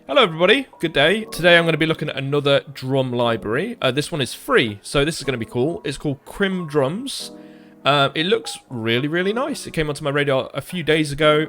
Hello everybody, good day. Today I'm going to be looking at another drum library. This one is free, so this is going to be cool. It's called Krimh drums. It looks really nice. It came onto my radar a few days ago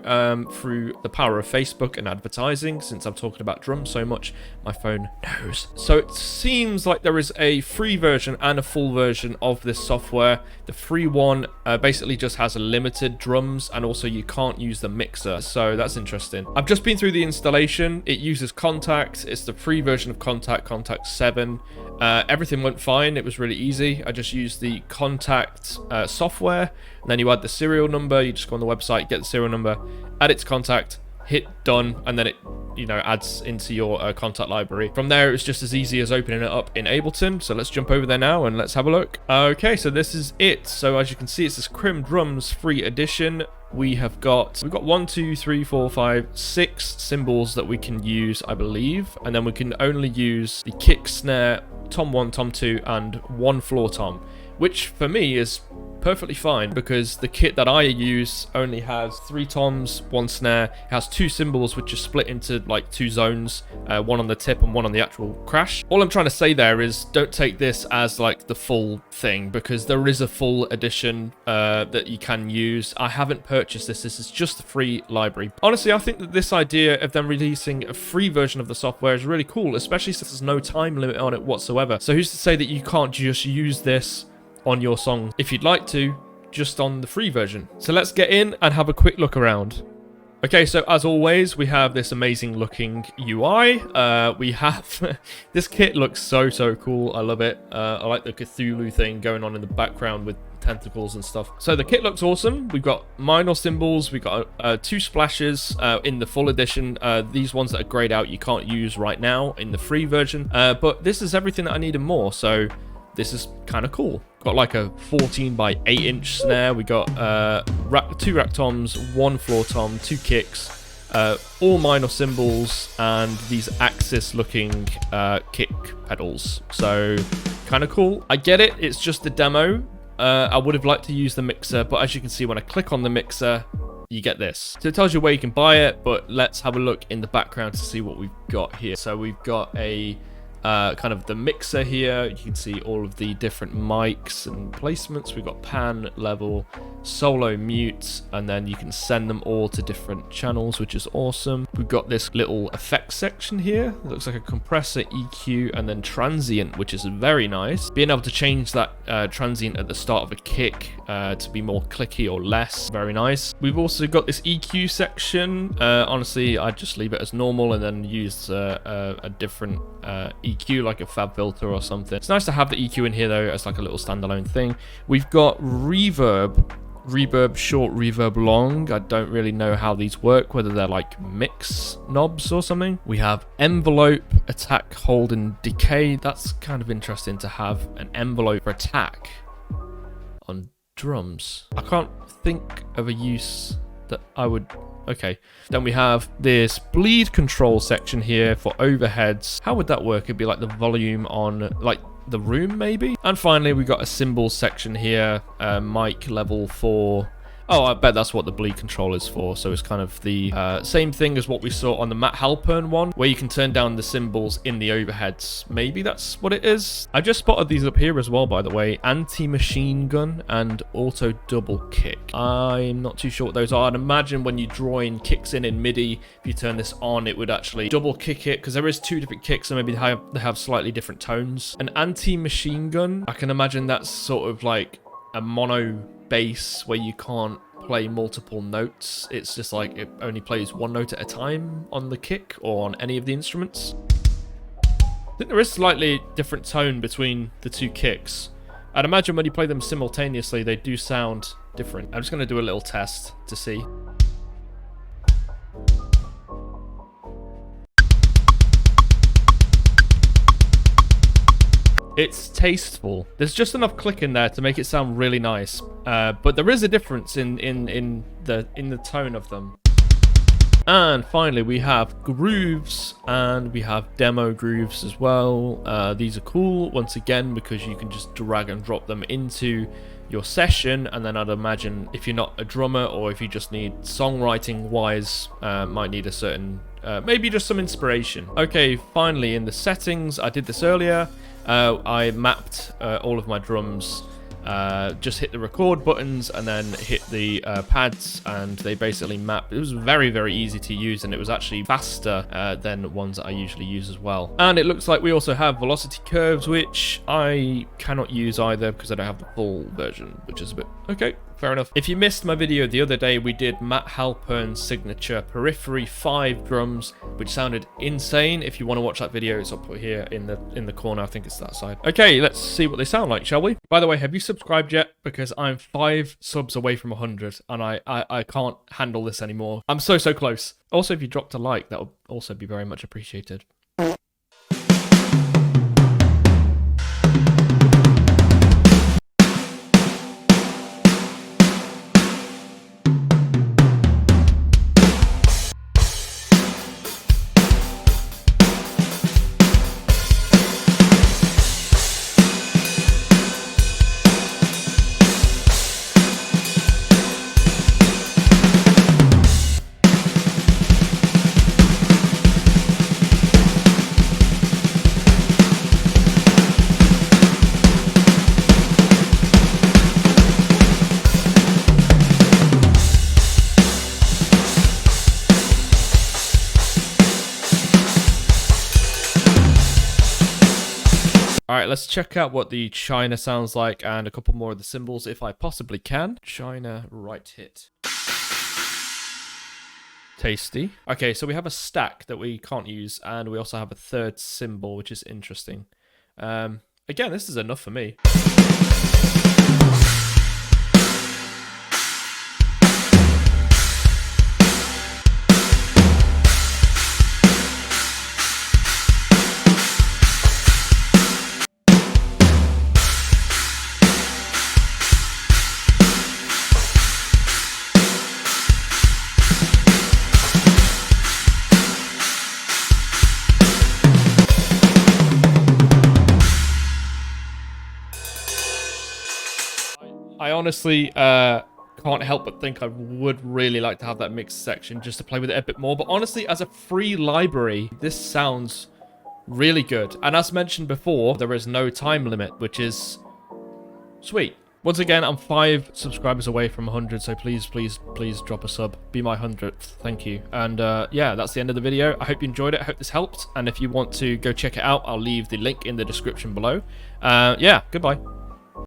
through the power of Facebook and advertising. Since I'm talking about drums so much, my phone knows. So it seems like there is a free version and a full version of this software. The free one basically just has a limited drums, and also you can't use the mixer, so that's interesting. I've just been through the installation. It uses Kontakt. It's the free version of Kontakt 7. Everything went fine. It was really easy. I just used the Kontakt software, and then you add the serial number. You just go on the website, get the serial number, add it to Kontakt, hit done, and then it adds into your Kontakt library. From there, it's just as easy as opening it up in Ableton. So let's jump over there now and let's have a look. Okay, so this is it. So as you can see, it's this Krimh drums free edition. We've got 1, 2, 3, 4, 5, 6 cymbals that we can use, I believe, and then we can only use the kick, snare, tom 1, tom 2, and 1 floor tom, which for me is perfectly fine because the kit that I use only has 3 toms, 1 snare. It has 2 cymbals which are split into like 2 zones, one on the tip and one on the actual crash. All I'm trying to say there is don't take this as like the full thing, because there is a full edition that you can use. I haven't purchased this. This is just a free library. Honestly, I think that this idea of them releasing a free version of the software is really cool, especially since there's no time limit on it whatsoever. So who's to say that you can't just use this on your song if you'd like to, just on the free version. So let's get in and have a quick look around. Okay, so as always, we have this amazing looking UI. We have this kit looks so cool. I love it. I like the Cthulhu thing going on in the background with tentacles and stuff. So the kit looks awesome. We've got minor cymbals. We've got 2 splashes in the full edition. These ones that are grayed out you can't use right now in the free version. But this is everything that I need and more. So this is kind of cool. Got like a 14 by 8 inch snare. We got 2 rack toms, 1 floor tom, 2 kicks, all minor cymbals, and these Axis looking kick pedals. So kind of cool. I get it. It's just a demo. I would have liked to use the mixer, but as you can see, when I click on the mixer, you get this. So it tells you where you can buy it, but let's have a look in the background to see what we've got here. So we've got a kind of the mixer here. You can see all of the different mics and placements. We've got pan, level, solo, mute, and then you can send them all to different channels, which is awesome. We've got this little effects section here. It looks like a compressor, EQ, and then transient, which is very nice. Being able to change that transient at the start of a kick to be more clicky or less, very nice. We've also got this EQ section. Honestly, I'd just leave it as normal and then use a different EQ, like a fab filter or something. It's nice to have the EQ in here though as like a little standalone thing. We've got reverb short, reverb long. I don't really know how these work, whether they're like mix knobs or something. We have envelope, attack, hold, and decay. That's kind of interesting to have an envelope for attack on drums. I can't think of a use that I would. Okay, then we have this bleed control section here for overheads. How would that work? It'd be like the volume on like the room maybe. And finally, we got a cymbal section here, mic level 4. Oh, I bet that's what the bleed control is for. So it's kind of the same thing as what we saw on the Matt Halpern one, where you can turn down the cymbals in the overheads. Maybe that's what it is. I just spotted these up here as well, by the way. Anti-machine gun and auto double kick. I'm not too sure what those are. I'd imagine when you draw in kicks in MIDI, if you turn this on, it would actually double kick it, because there is 2 different kicks, and maybe they have slightly different tones. An anti-machine gun, I can imagine that's sort of like a mono bass where you can't play multiple notes. It's just like it only plays 1 note at a time on the kick or on any of the instruments. I think there is slightly different tone between the 2 kicks. I'd imagine when you play them simultaneously, they do sound different. I'm just going to do a little test to see. It's tasteful. There's just enough click in there to make it sound really nice, but there is a difference in the tone of them. And finally, we have grooves, and we have demo grooves as well. These are cool once again because you can just drag and drop them into your session, and then I'd imagine if you're not a drummer or if you just need songwriting wise, might need a certain maybe just some inspiration. Okay, finally in the settings, I did this earlier. I mapped all of my drums, just hit the record buttons and then hit the pads, and they basically map. It was very, very easy to use, and it was actually faster than ones that I usually use as well. And it looks like we also have velocity curves, which I cannot use either because I don't have the full version, which is a bit okay. Fair enough. If you missed my video the other day, we did Matt Halpern's signature Periphery 5 drums, which sounded insane. If you want to watch that video, it's up here in the corner. I think it's that side. Okay, let's see what they sound like, shall we? By the way, have you subscribed yet? Because I'm 5 subs away from 100, and I can't handle this anymore. I'm so close. Also, if you dropped a like, that would also be very much appreciated. Alright, let's check out what the China sounds like and a couple more of the cymbals if I possibly can. China right hit. Tasty. Okay, so we have a stack that we can't use, and we also have a third cymbal, which is interesting. Again, this is enough for me. I honestly can't help but think I would really like to have that mixed section just to play with it a bit more. But honestly, as a free library, this sounds really good. And as mentioned before, there is no time limit, which is sweet. Once again, I'm 5 subscribers away from 100, so please drop a sub. Be my 100th. Thank you. And yeah, that's the end of the video. I hope you enjoyed it. I hope this helped. And if you want to go check it out, I'll leave the link in the description below. Yeah, goodbye.